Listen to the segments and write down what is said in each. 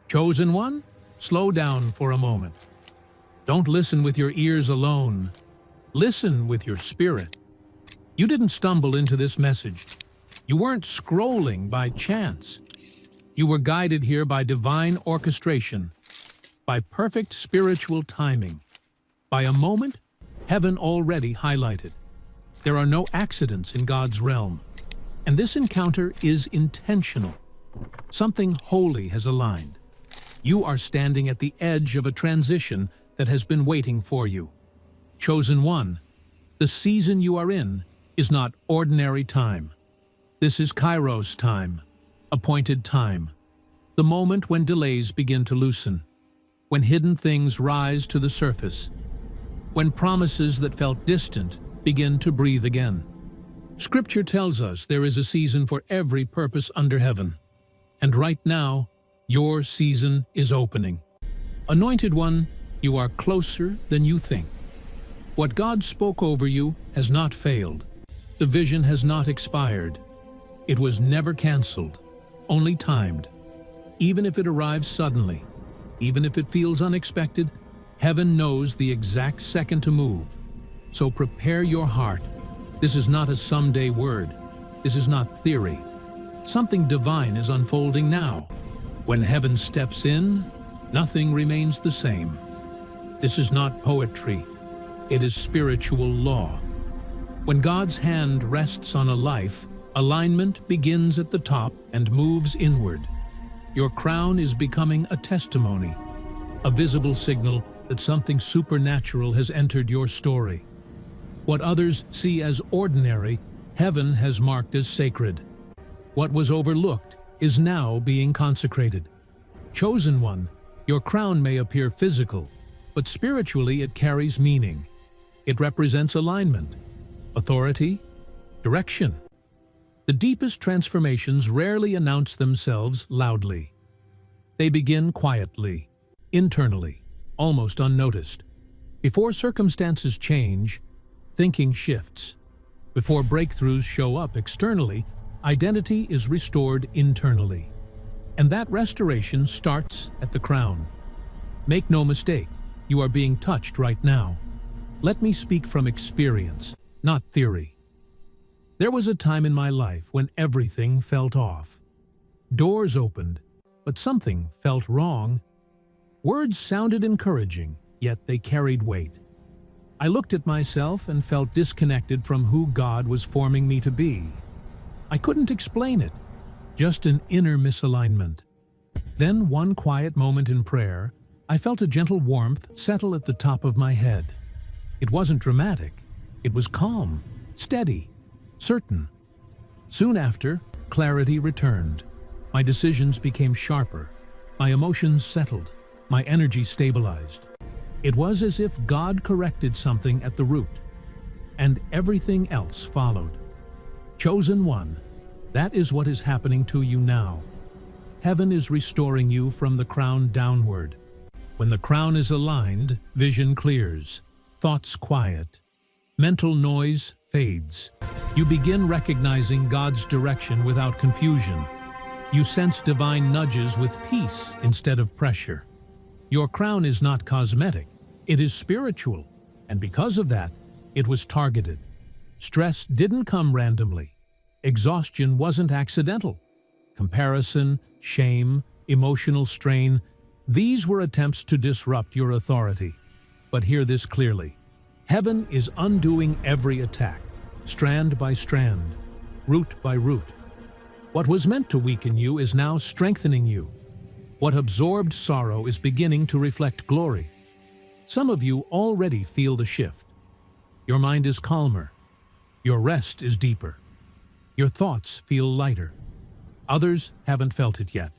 Chosen one, slow down for a moment. Don't listen with your ears alone. Listen with your spirit. You didn't stumble into this message. You weren't scrolling by chance. You were guided here by divine orchestration, by perfect spiritual timing, by a moment heaven already highlighted. There are no accidents in God's realm, and this encounter is intentional. Something holy has aligned. You are standing at the edge of a transition that has been waiting for you. Chosen one, the season you are in is not ordinary time. This is Kairos time, appointed time, the moment when delays begin to loosen, when hidden things rise to the surface, when promises that felt distant begin to breathe again. Scripture tells us there is a season for every purpose under heaven, and right now, your season is opening. Anointed one, you are closer than you think. What God spoke over you has not failed. The vision has not expired. It was never canceled, only timed. Even if it arrives suddenly, even if it feels unexpected, heaven knows the exact second to move. So prepare your heart. This is not a someday word. This is not theory. Something divine is unfolding now. When heaven steps in, nothing remains the same. This is not poetry. It is spiritual law. When God's hand rests on a life, alignment begins at the top and moves inward. Your crown is becoming a testimony, a visible signal that something supernatural has entered your story. What others see as ordinary, heaven has marked as sacred. What was overlooked is now being consecrated. Chosen one, your crown may appear physical, but spiritually it carries meaning. It represents alignment, authority, direction. The deepest transformations rarely announce themselves loudly. They begin quietly, internally, almost unnoticed. Before circumstances change, thinking shifts. Before breakthroughs show up externally, identity is restored internally. And that restoration starts at the crown. Make no mistake, you are being touched right now. Let me speak from experience, not theory. There was a time in my life when everything felt off. Doors opened, but something felt wrong. Words sounded encouraging, yet they carried weight. I looked at myself and felt disconnected from who God was forming me to be. I couldn't explain it, just an inner misalignment. Then one quiet moment in prayer, I felt a gentle warmth settle at the top of my head. It wasn't dramatic. It was calm, steady, certain. Soon after, clarity returned. My decisions became sharper. My emotions settled. My energy stabilized. It was as if God corrected something at the root, and everything else followed. Chosen one, that is what is happening to you now. Heaven is restoring you from the crown downward. When the crown is aligned, vision clears, thoughts quiet, mental noise fades. You begin recognizing God's direction without confusion. You sense divine nudges with peace instead of pressure. Your crown is not cosmetic, it is spiritual, and because of that, it was targeted. Stress didn't come randomly. Exhaustion wasn't accidental. Comparison, shame, emotional strain, these were attempts to disrupt your authority. But hear this clearly. Heaven is undoing every attack, strand by strand, root by root. What was meant to weaken you is now strengthening you. What absorbed sorrow is beginning to reflect glory. Some of you already feel the shift. Your mind is calmer. Your rest is deeper. Your thoughts feel lighter. Others haven't felt it yet,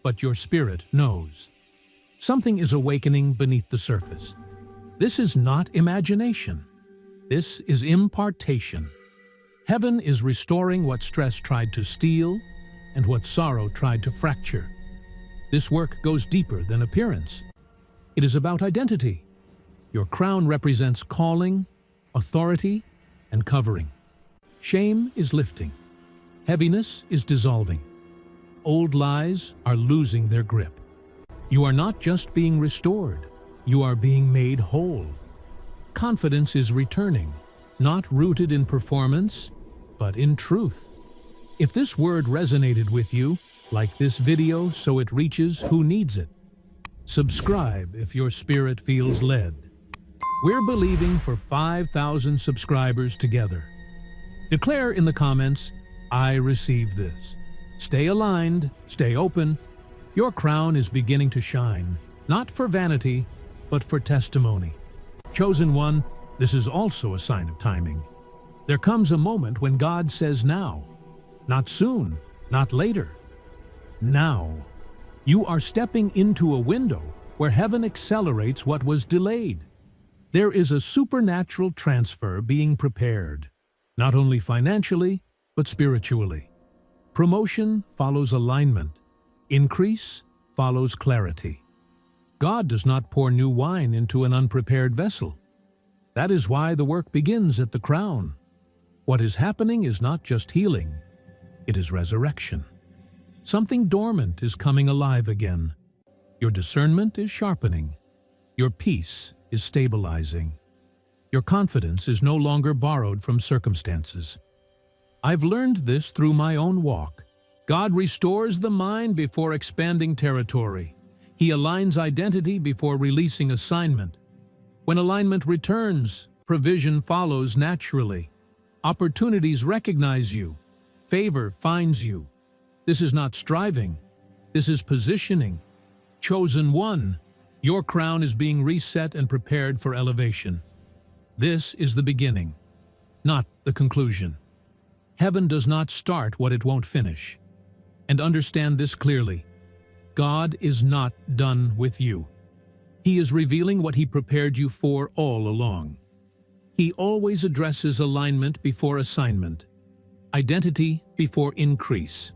but your spirit knows. Something is awakening beneath the surface. This is not imagination. This is impartation. Heaven is restoring what stress tried to steal and what sorrow tried to fracture. This work goes deeper than appearance. It is about identity. Your crown represents calling, authority, and covering. Shame is lifting. Heaviness is dissolving. Old lies are losing their grip. You are not just being restored, you are being made whole. Confidence is returning, not rooted in performance, but in truth. If this word resonated with you, like this video so it reaches who needs it. Subscribe if your spirit feels led. We're believing for 5,000 subscribers together. Declare in the comments, I receive this. Stay aligned, stay open. Your crown is beginning to shine, not for vanity, but for testimony. Chosen one, this is also a sign of timing. There comes a moment when God says now, not soon, not later. Now, you are stepping into a window where heaven accelerates what was delayed. There is a supernatural transfer being prepared, not only financially, but spiritually. Promotion follows alignment. Increase follows clarity. God does not pour new wine into an unprepared vessel. That is why the work begins at the crown. What is happening is not just healing, it is resurrection. Something dormant is coming alive again. Your discernment is sharpening. Your peace is stabilizing. Your confidence is no longer borrowed from circumstances. I've learned this through my own walk. God restores the mind before expanding territory. He aligns identity before releasing assignment. When alignment returns, provision follows naturally. Opportunities recognize you. Favor finds you. This is not striving. This is positioning. Chosen one, your crown is being reset and prepared for elevation. This is the beginning, not the conclusion. Heaven does not start what it won't finish. And understand this clearly. God is not done with you. He is revealing what He prepared you for all along. He always addresses alignment before assignment, identity before increase.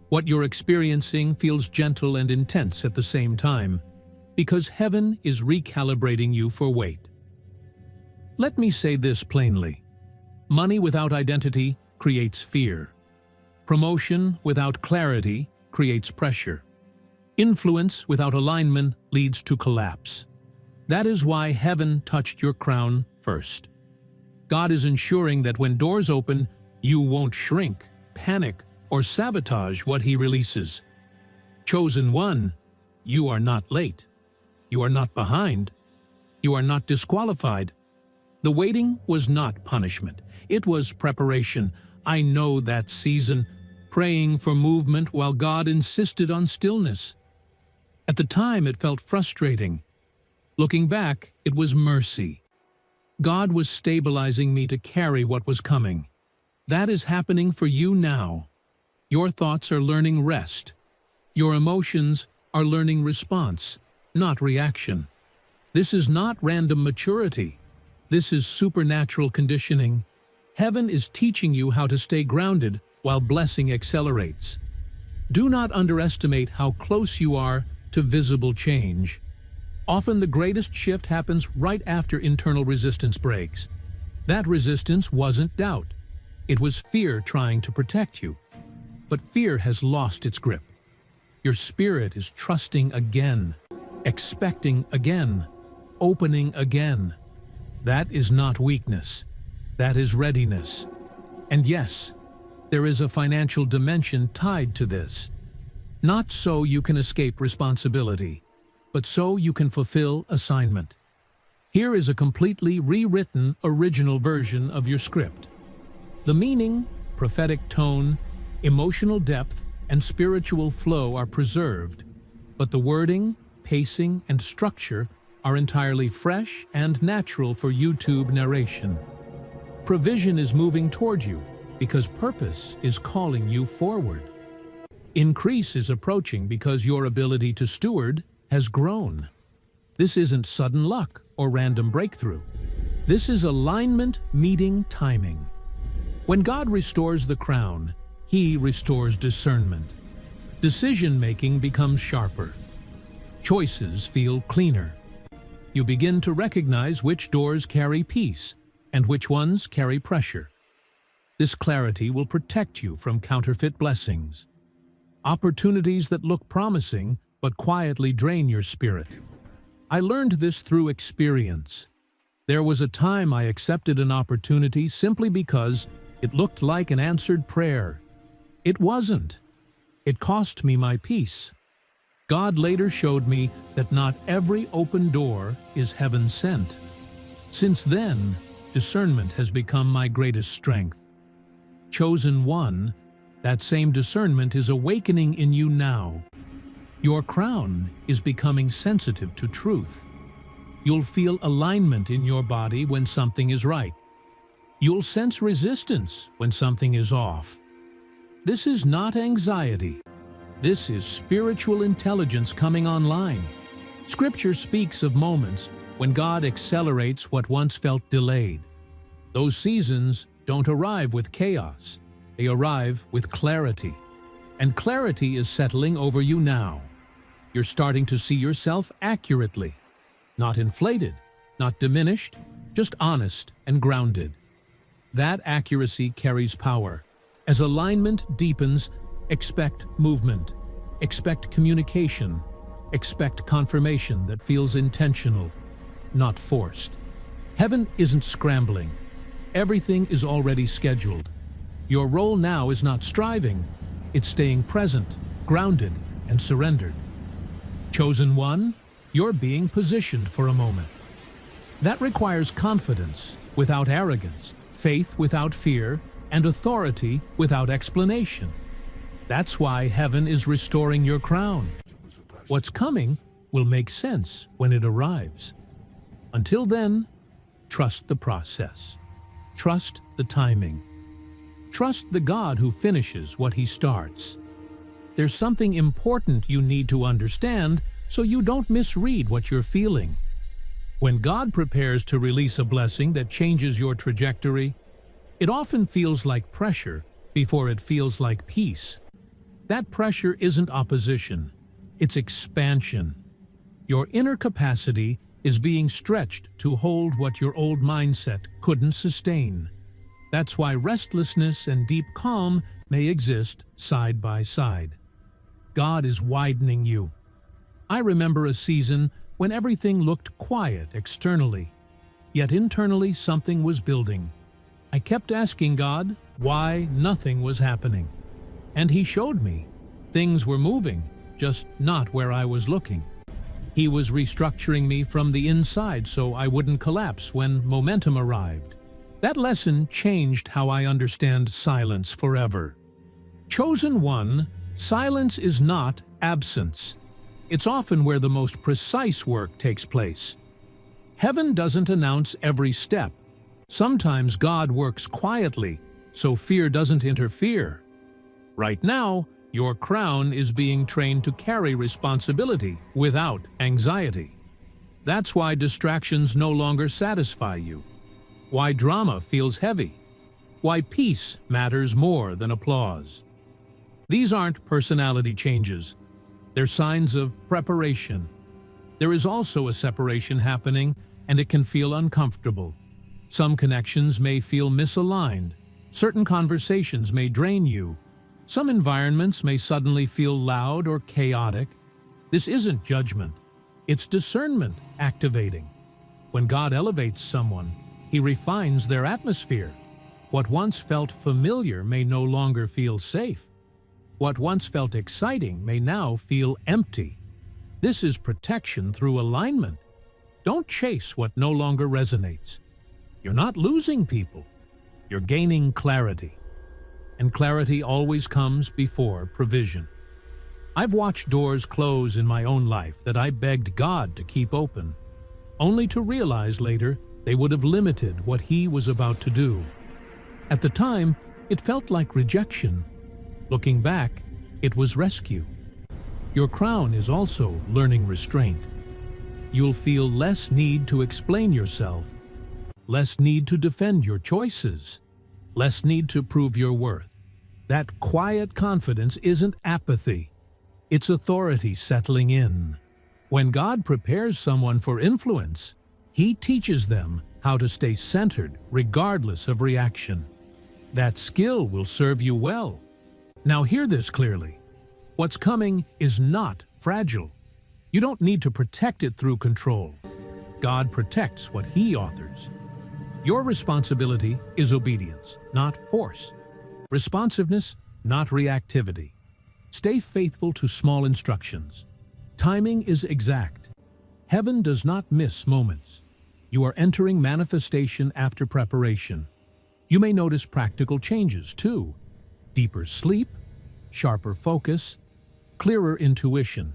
What you're experiencing feels gentle and intense at the same time, because heaven is recalibrating you for weight. Let me say this plainly. Money without identity creates fear. Promotion without clarity creates pressure. Influence without alignment leads to collapse. That is why heaven touched your crown first. God is ensuring that when doors open, you won't shrink, panic, or sabotage what He releases. Chosen one, you are not late. You are not behind. You are not disqualified. The waiting was not punishment. It was preparation. I know that season, praying for movement while God insisted on stillness. At the time, it felt frustrating. Looking back, it was mercy. God was stabilizing me to carry what was coming. That is happening for you now. Your thoughts are learning rest. Your emotions are learning response, not reaction. This is not random maturity. This is supernatural conditioning. Heaven is teaching you how to stay grounded while blessing accelerates. Do not underestimate how close you are to visible change. Often the greatest shift happens right after internal resistance breaks. That resistance wasn't doubt. It was fear trying to protect you. But fear has lost its grip. Your spirit is trusting again, expecting again, opening again. That is not weakness. That is readiness. And yes, there is a financial dimension tied to this. Not so you can escape responsibility, but so you can fulfill assignment. Here is a completely rewritten original version of your script. The meaning, prophetic tone, emotional depth, and spiritual flow are preserved, but the wording, pacing, and structure are entirely fresh and natural for YouTube narration. Provision is moving toward you because purpose is calling you forward. Increase is approaching because your ability to steward has grown. This isn't sudden luck or random breakthrough. This is alignment meeting timing. When God restores the crown, He restores discernment. Decision-making becomes sharper. Choices feel cleaner. You begin to recognize which doors carry peace and which ones carry pressure. This clarity will protect you from counterfeit blessings. Opportunities that look promising but quietly drain your spirit. I learned this through experience. There was a time I accepted an opportunity simply because it looked like an answered prayer. It wasn't. It cost me my peace. God later showed me that not every open door is heaven sent. Since then, discernment has become my greatest strength. Chosen one, that same discernment is awakening in you now. Your crown is becoming sensitive to truth. You'll feel alignment in your body when something is right. You'll sense resistance when something is off. This is not anxiety. This is spiritual intelligence coming online. Scripture speaks of moments when God accelerates what once felt delayed. Those seasons don't arrive with chaos. They arrive with clarity. And clarity is settling over you now. You're starting to see yourself accurately. Not inflated, not diminished, just honest and grounded. That accuracy carries power. As alignment deepens, expect movement, expect communication, expect confirmation that feels intentional, not forced. Heaven isn't scrambling. Everything is already scheduled. Your role now is not striving, it's staying present, grounded, and surrendered. Chosen one, you're being positioned for a moment. That requires confidence without arrogance, faith without fear, and authority without explanation. That's why heaven is restoring your crown. What's coming will make sense when it arrives. Until then, trust the process. Trust the timing. Trust the God who finishes what He starts. There's something important you need to understand so you don't misread what you're feeling. When God prepares to release a blessing that changes your trajectory, it often feels like pressure before it feels like peace. That pressure isn't opposition, it's expansion. Your inner capacity is being stretched to hold what your old mindset couldn't sustain. That's why restlessness and deep calm may exist side by side. God is widening you. I remember a season when everything looked quiet externally, yet internally something was building. I kept asking God why nothing was happening. And He showed me. Things were moving, just not where I was looking. He was restructuring me from the inside so I wouldn't collapse when momentum arrived. That lesson changed how I understand silence forever. Chosen one, silence is not absence. It's often where the most precise work takes place. Heaven doesn't announce every step. Sometimes God works quietly, so fear doesn't interfere. Right now, your crown is being trained to carry responsibility without anxiety. That's why distractions no longer satisfy you. Why drama feels heavy. Why peace matters more than applause. These aren't personality changes. They're signs of preparation. There is also a separation happening, and it can feel uncomfortable. Some connections may feel misaligned. Certain conversations may drain you. Some environments may suddenly feel loud or chaotic. This isn't judgment. It's discernment activating. When God elevates someone, He refines their atmosphere. What once felt familiar may no longer feel safe. What once felt exciting may now feel empty. This is protection through alignment. Don't chase what no longer resonates. You're not losing people. You're gaining clarity. And clarity always comes before provision. I've watched doors close in my own life that I begged God to keep open, only to realize later they would have limited what He was about to do. At the time, it felt like rejection. Looking back, it was rescue. Your crown is also learning restraint. You'll feel less need to explain yourself, less need to defend your choices, less need to prove your worth. That quiet confidence isn't apathy. It's authority settling in. When God prepares someone for influence, He teaches them how to stay centered regardless of reaction. That skill will serve you well. Now hear this clearly. What's coming is not fragile. You don't need to protect it through control. God protects what He authors. Your responsibility is obedience, not force. Responsiveness, not reactivity. Stay faithful to small instructions. Timing is exact. Heaven does not miss moments. You are entering manifestation after preparation. You may notice practical changes too. Deeper sleep, sharper focus, clearer intuition.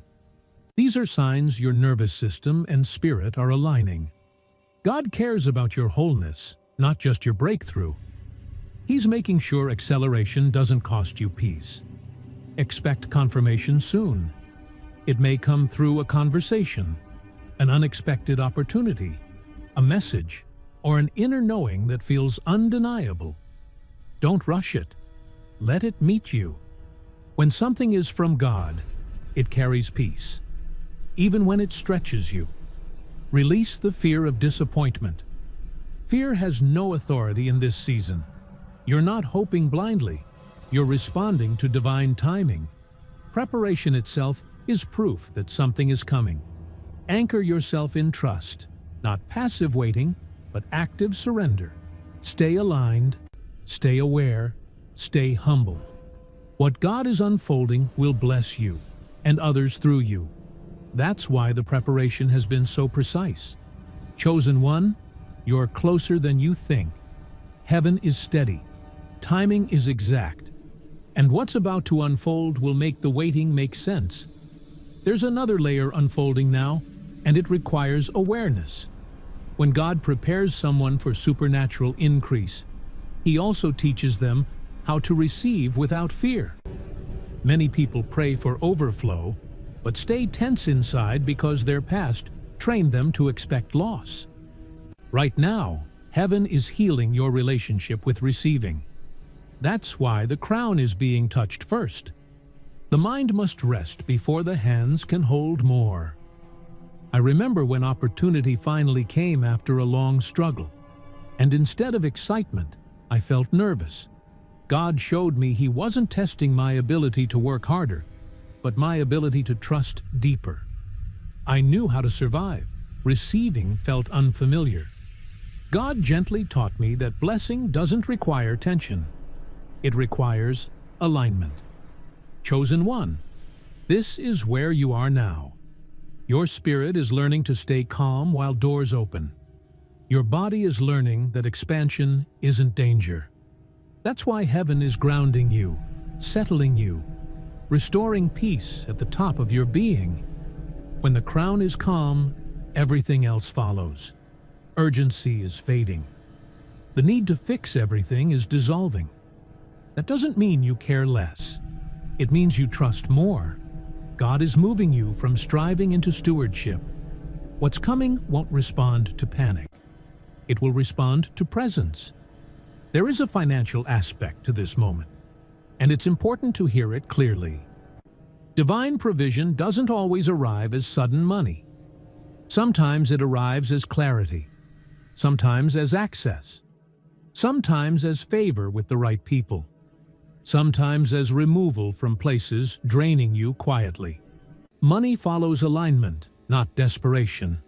These are signs your nervous system and spirit are aligning. God cares about your wholeness, not just your breakthrough. He's making sure acceleration doesn't cost you peace. Expect confirmation soon. It may come through a conversation, an unexpected opportunity, a message, or an inner knowing that feels undeniable. Don't rush it. Let it meet you. When something is from God, it carries peace, even when it stretches you. Release the fear of disappointment. Fear has no authority in this season. You're not hoping blindly. You're responding to divine timing. Preparation itself is proof that something is coming. Anchor yourself in trust, not passive waiting, but active surrender. Stay aligned, stay aware, stay humble. What God is unfolding will bless you and others through you. That's why the preparation has been so precise. Chosen one, you're closer than you think. Heaven is steady. Timing is exact. And what's about to unfold will make the waiting make sense. There's another layer unfolding now, and it requires awareness. When God prepares someone for supernatural increase, He also teaches them how to receive without fear. Many people pray for overflow, but stay tense inside because their past trained them to expect loss. Right now, heaven is healing your relationship with receiving. That's why the crown is being touched first. The mind must rest before the hands can hold more. I remember when opportunity finally came after a long struggle, and instead of excitement, I felt nervous. God showed me He wasn't testing my ability to work harder, but my ability to trust deeper. I knew how to survive. Receiving felt unfamiliar. God gently taught me that blessing doesn't require tension. It requires alignment. Chosen one, this is where you are now. Your spirit is learning to stay calm while doors open. Your body is learning that expansion isn't danger. That's why heaven is grounding you, settling you, restoring peace at the top of your being. When the crown is calm, everything else follows. Urgency is fading. The need to fix everything is dissolving. That doesn't mean you care less. It means you trust more. God is moving you from striving into stewardship. What's coming won't respond to panic. It will respond to presence. There is a financial aspect to this moment, and it's important to hear it clearly. Divine provision doesn't always arrive as sudden money. Sometimes it arrives as clarity, sometimes as access, sometimes as favor with the right people, sometimes as removal from places draining you quietly. Money follows alignment, not desperation.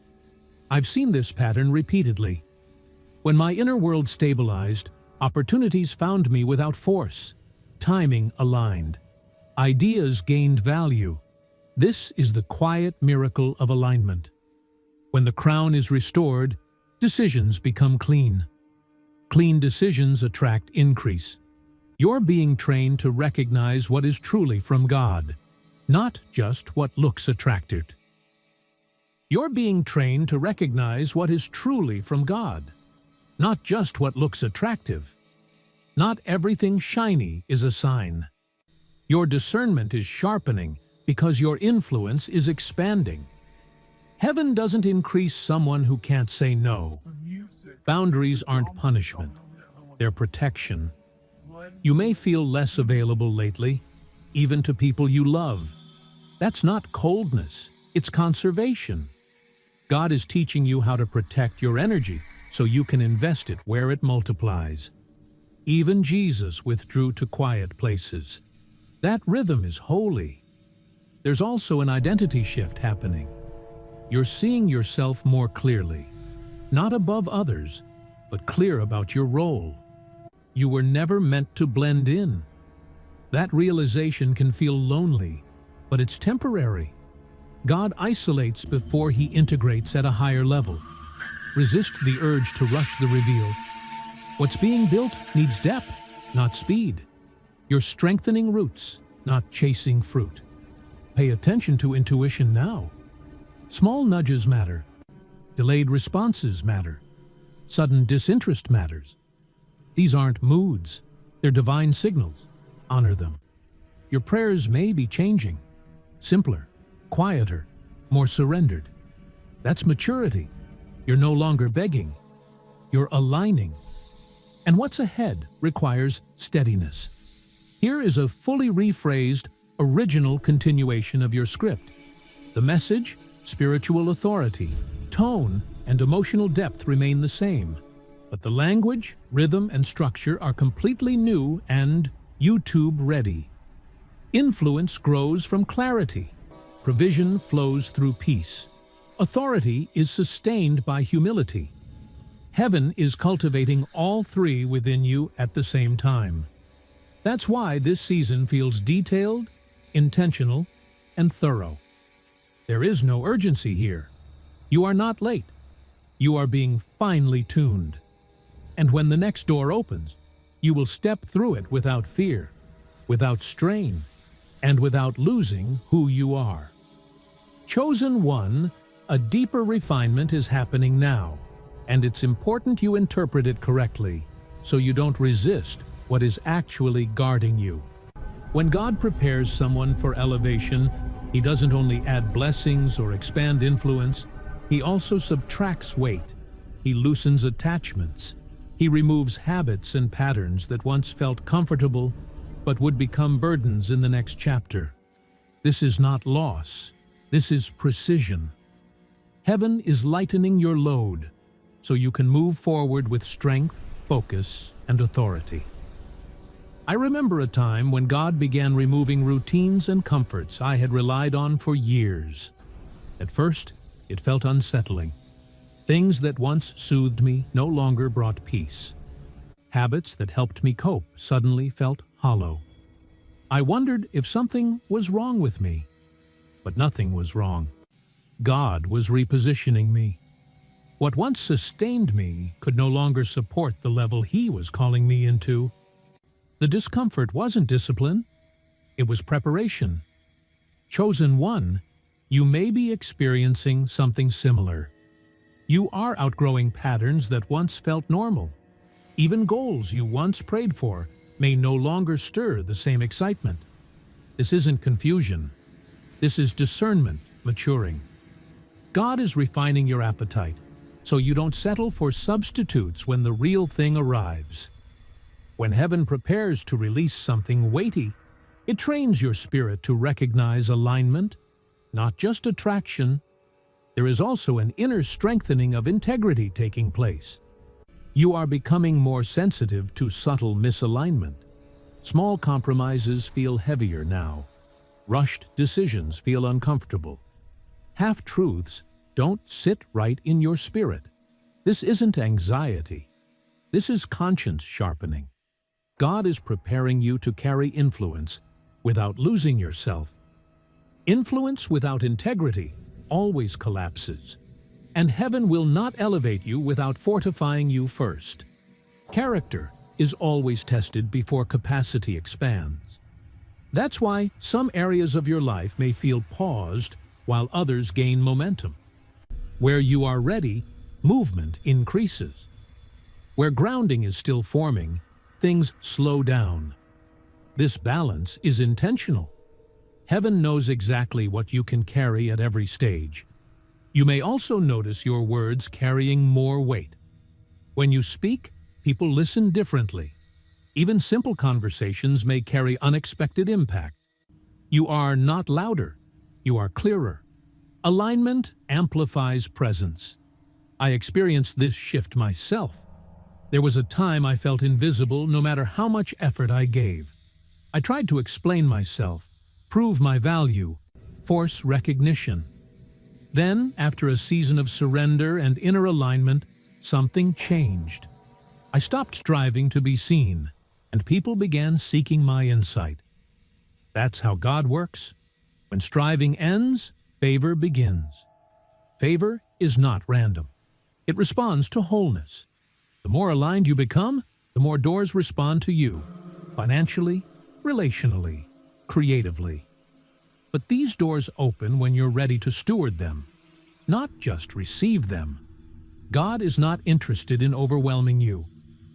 I've seen this pattern repeatedly. When my inner world stabilized, opportunities found me without force. Timing aligned. Ideas gained value. This is the quiet miracle of alignment. When the crown is restored, decisions become clean. Clean decisions attract increase. You're being trained to recognize what is truly from God, not just what looks attractive. You're being trained to recognize what is truly from God, not just what looks attractive. Not everything shiny is a sign. Your discernment is sharpening because your influence is expanding. Heaven doesn't increase someone who can't say no. Boundaries aren't punishment, they're protection. You may feel less available lately, even to people you love. That's not coldness, it's conservation. God is teaching you how to protect your energy so you can invest it where it multiplies. Even Jesus withdrew to quiet places. That rhythm is holy. There's also an identity shift happening. You're seeing yourself more clearly, not above others, but clear about your role. You were never meant to blend in. That realization can feel lonely, but it's temporary. God isolates before He integrates at a higher level. Resist the urge to rush the reveal. What's being built needs depth, not speed. You're strengthening roots, not chasing fruit. Pay attention to intuition now. Small nudges matter. Delayed responses matter. Sudden disinterest matters. These aren't moods, they're divine signals. Honor them. Your prayers may be changing. Simpler, quieter, more surrendered. That's maturity. You're no longer begging. You're aligning. And what's ahead requires steadiness. Here is a fully rephrased, original continuation of your script. The message, spiritual authority, tone, and emotional depth remain the same, but the language, rhythm, and structure are completely new and YouTube-ready. Influence grows from clarity. Provision flows through peace. Authority is sustained by humility. Heaven is cultivating all three within you at the same time. That's why this season feels detailed, intentional, and thorough. There is no urgency here. You are not late. You are being finely tuned. And when the next door opens, you will step through it without fear, without strain, and without losing who you are. Chosen one, a deeper refinement is happening now, and it's important you interpret it correctly so you don't resist what is actually guarding you. When God prepares someone for elevation, He doesn't only add blessings or expand influence, He also subtracts weight. He loosens attachments. He removes habits and patterns that once felt comfortable but would become burdens in the next chapter. This is not loss. This is precision. Heaven is lightening your load so you can move forward with strength, focus, and authority. I remember a time when God began removing routines and comforts I had relied on for years. At first, it felt unsettling. Things that once soothed me no longer brought peace. Habits that helped me cope suddenly felt hollow. I wondered if something was wrong with me. But nothing was wrong. God was repositioning me. What once sustained me could no longer support the level He was calling me into. The discomfort wasn't discipline. It was preparation. Chosen one, you may be experiencing something similar. You are outgrowing patterns that once felt normal. Even goals you once prayed for may no longer stir the same excitement. This isn't confusion. This is discernment maturing. God is refining your appetite, so you don't settle for substitutes when the real thing arrives. When heaven prepares to release something weighty, it trains your spirit to recognize alignment, not just attraction. There is also an inner strengthening of integrity taking place. You are becoming more sensitive to subtle misalignment. Small compromises feel heavier now. Rushed decisions feel uncomfortable. Half-truths don't sit right in your spirit. This isn't anxiety. This is conscience sharpening. God is preparing you to carry influence without losing yourself. Influence without integrity always collapses, and heaven will not elevate you without fortifying you first. Character is always tested before capacity expands. That's why some areas of your life may feel paused while others gain momentum. Where you are ready, movement increases. Where grounding is still forming, things slow down. This balance is intentional. Heaven knows exactly what you can carry at every stage. You may also notice your words carrying more weight. When you speak, people listen differently. Even simple conversations may carry unexpected impact. You are not louder, you are clearer. Alignment amplifies presence. I experienced this shift myself. There was a time I felt invisible no matter how much effort I gave. I tried to explain myself, prove my value, force recognition. Then, after a season of surrender and inner alignment, something changed. I stopped striving to be seen, and people began seeking my insight. That's how God works. When striving ends, favor begins. Favor is not random. It responds to wholeness. The more aligned you become, the more doors respond to you, financially, relationally, creatively. But these doors open when you're ready to steward them, not just receive them. God is not interested in overwhelming you.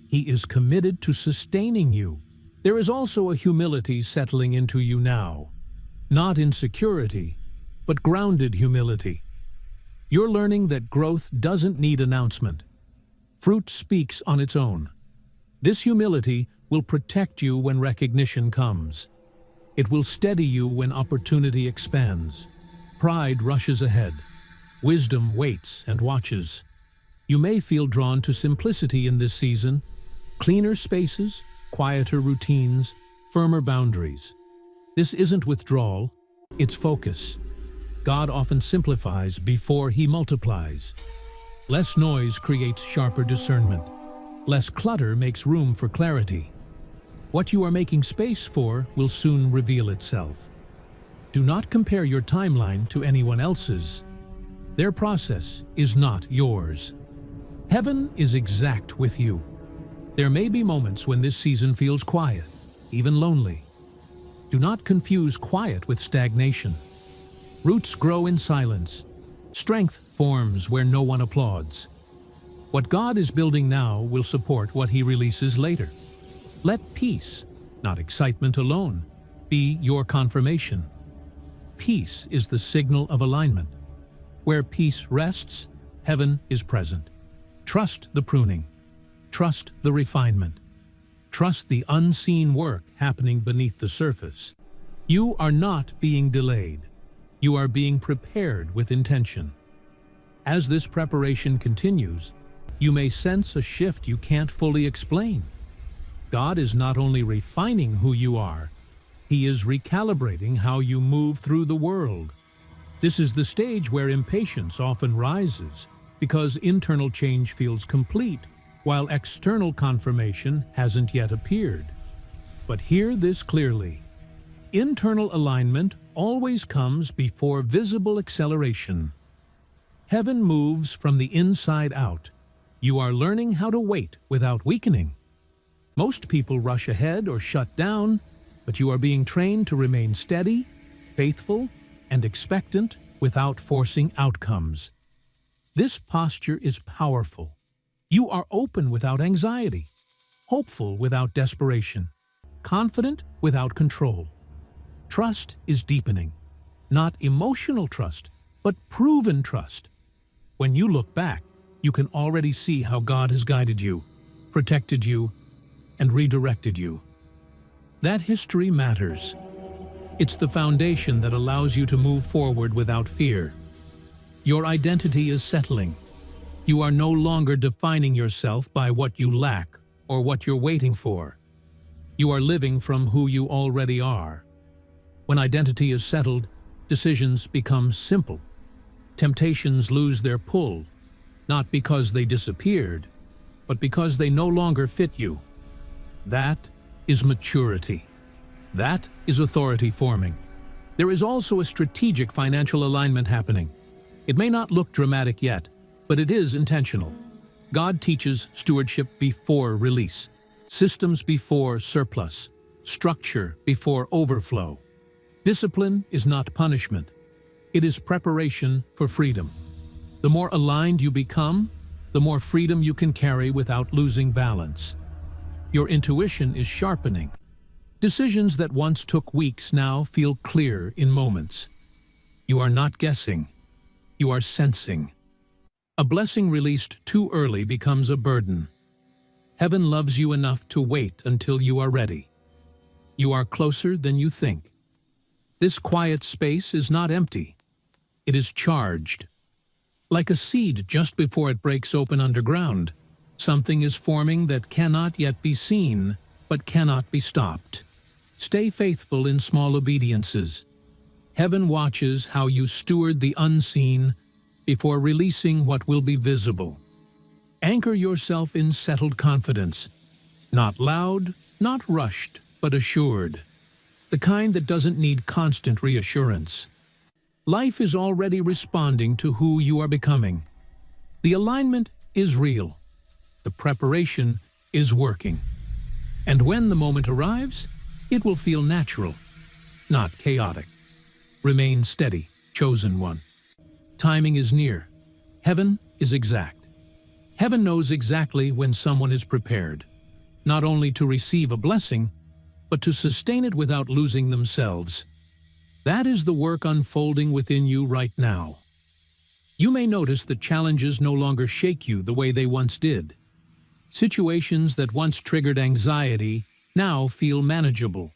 He is committed to sustaining you. There is also a humility settling into you now. Not insecurity, but grounded humility. You're learning that growth doesn't need announcement. Fruit speaks on its own. This humility will protect you when recognition comes. It will steady you when opportunity expands. Pride rushes ahead. Wisdom waits and watches. You may feel drawn to simplicity in this season. Cleaner spaces, quieter routines, firmer boundaries. This isn't withdrawal, it's focus. God often simplifies before He multiplies. Less noise creates sharper discernment. Less clutter makes room for clarity. What you are making space for will soon reveal itself. Do not compare your timeline to anyone else's. Their process is not yours. Heaven is exact with you. There may be moments when this season feels quiet, even lonely. Do not confuse quiet with stagnation. Roots grow in silence. Strength forms where no one applauds. What God is building now will support what He releases later. Let peace, not excitement alone, be your confirmation. Peace is the signal of alignment. Where peace rests, heaven is present. Trust the pruning. Trust the refinement. Trust the unseen work happening beneath the surface. You are not being delayed. You are being prepared with intention. As this preparation continues, you may sense a shift you can't fully explain. God is not only refining who you are, He is recalibrating how you move through the world. This is the stage where impatience often rises because internal change feels complete, while external confirmation hasn't yet appeared. But hear this clearly. Internal alignment always comes before visible acceleration. Heaven moves from the inside out. You are learning how to wait without weakening. Most people rush ahead or shut down, but you are being trained to remain steady, faithful, and expectant without forcing outcomes. This posture is powerful. You are open without anxiety, hopeful without desperation, confident without control. Trust is deepening, not emotional trust, but proven trust. When you look back, you can already see how God has guided you, protected you, and redirected you. That history matters. It's the foundation that allows you to move forward without fear. Your identity is settling. You are no longer defining yourself by what you lack or what you're waiting for. You are living from who you already are. When identity is settled, decisions become simple. Temptations lose their pull, not because they disappeared, but because they no longer fit you. That is maturity. That is authority forming. There is also a strategic financial alignment happening. It may not look dramatic yet, but it is intentional. God teaches stewardship before release, systems before surplus, structure before overflow. Discipline is not punishment. It is preparation for freedom. The more aligned you become, the more freedom you can carry without losing balance. Your intuition is sharpening. Decisions that once took weeks now feel clear in moments. You are not guessing. You are sensing. A blessing released too early becomes a burden. Heaven loves you enough to wait until you are ready. You are closer than you think. This quiet space is not empty. It is charged. Like a seed just before it breaks open underground, something is forming that cannot yet be seen, but cannot be stopped. Stay faithful in small obediences. Heaven watches how you steward the unseen before releasing what will be visible. Anchor yourself in settled confidence, not loud, not rushed, but assured, the kind that doesn't need constant reassurance. Life is already responding to who you are becoming. The alignment is real. The preparation is working. And when the moment arrives, it will feel natural, not chaotic. Remain steady, chosen one. Timing is near. Heaven is exact. Heaven knows exactly when someone is prepared, not only to receive a blessing, but to sustain it without losing themselves. That is the work unfolding within you right now. You may notice that challenges no longer shake you the way they once did. Situations that once triggered anxiety now feel manageable.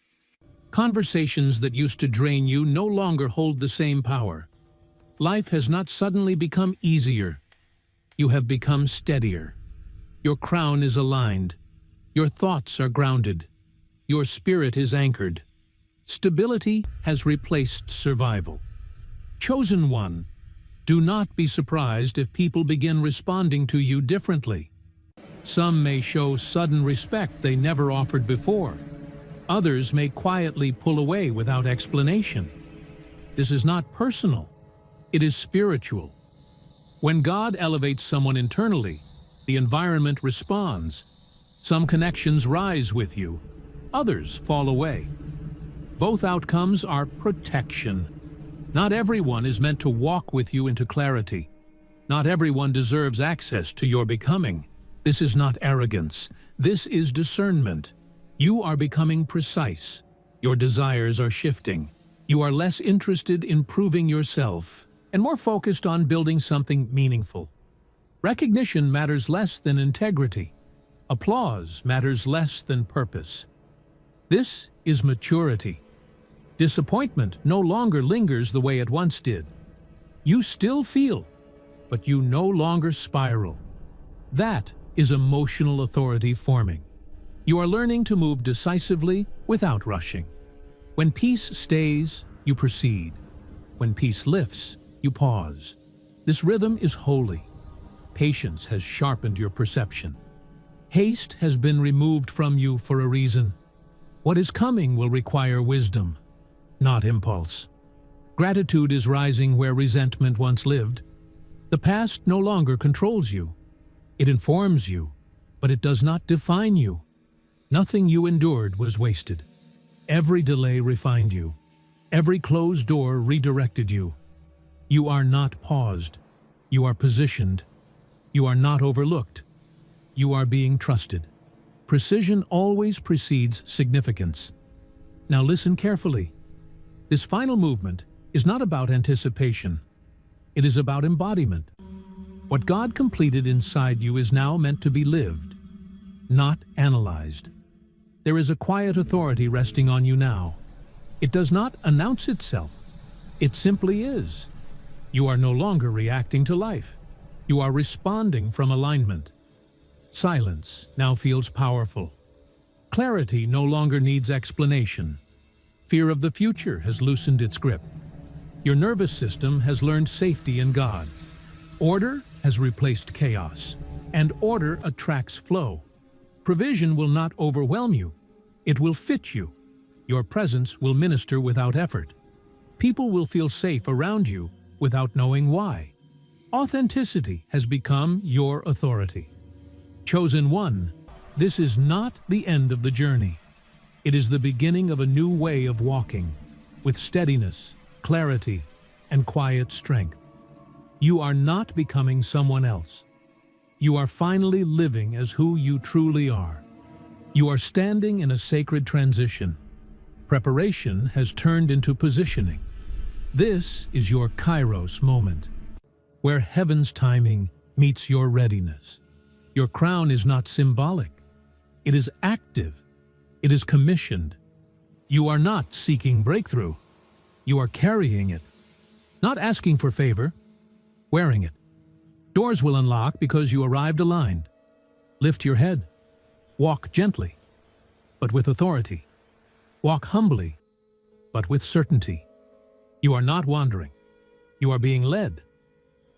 Conversations that used to drain you no longer hold the same power. Life has not suddenly become easier. You have become steadier. Your crown is aligned. Your thoughts are grounded. Your spirit is anchored. Stability has replaced survival. Chosen one, do not be surprised if people begin responding to you differently. Some may show sudden respect they never offered before. Others may quietly pull away without explanation. This is not personal. It is spiritual. When God elevates someone internally, the environment responds. Some connections rise with you. Others fall away. Both outcomes are protection. Not everyone is meant to walk with you into clarity. Not everyone deserves access to your becoming. This is not arrogance. This is discernment. You are becoming precise. Your desires are shifting. You are less interested in proving yourself and more focused on building something meaningful. Recognition matters less than integrity. Applause matters less than purpose. This is maturity. Disappointment no longer lingers the way it once did. You still feel, but you no longer spiral. That is emotional authority forming. You are learning to move decisively without rushing. When peace stays, you proceed. When peace lifts, you pause. This rhythm is holy. Patience has sharpened your perception. Haste has been removed from you for a reason. What is coming will require wisdom, not impulse. Gratitude is rising where resentment once lived. The past no longer controls you. It informs you, but it does not define you. Nothing you endured was wasted. Every delay refined you. Every closed door redirected you. You are not paused. You are positioned. You are not overlooked. You are being trusted. Precision always precedes significance. Now listen carefully. This final movement is not about anticipation. It is about embodiment. What God completed inside you is now meant to be lived, not analyzed. There is a quiet authority resting on you now. It does not announce itself. It simply is. You are no longer reacting to life. You are responding from alignment. Silence now feels powerful. Clarity no longer needs explanation. Fear of the future has loosened its grip. Your nervous system has learned safety in God. Order has replaced chaos, and order attracts flow. Provision will not overwhelm you. It will fit you. Your presence will minister without effort. People will feel safe around you without knowing why. Authenticity has become your authority. Chosen one, this is not the end of the journey. It is the beginning of a new way of walking, with steadiness, clarity, and quiet strength. You are not becoming someone else. You are finally living as who you truly are. You are standing in a sacred transition. Preparation has turned into positioning. This is your Kairos moment, where heaven's timing meets your readiness. Your crown is not symbolic. It is active. It is commissioned. You are not seeking breakthrough. You are carrying it. Not asking for favor, wearing it. Doors will unlock because you arrived aligned. Lift your head. Walk gently, but with authority. Walk humbly, but with certainty. You are not wandering. You are being led.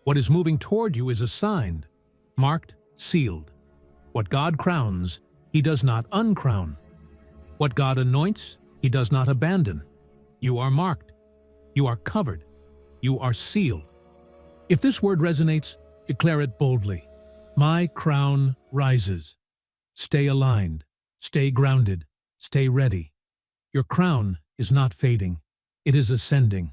What is moving toward you is assigned, marked, sealed. What God crowns, He does not uncrown. What God anoints, He does not abandon. You are marked. You are covered. You are sealed. If this word resonates, declare it boldly. My crown rises. Stay aligned. Stay grounded. Stay ready. Your crown is not fading. It is ascending.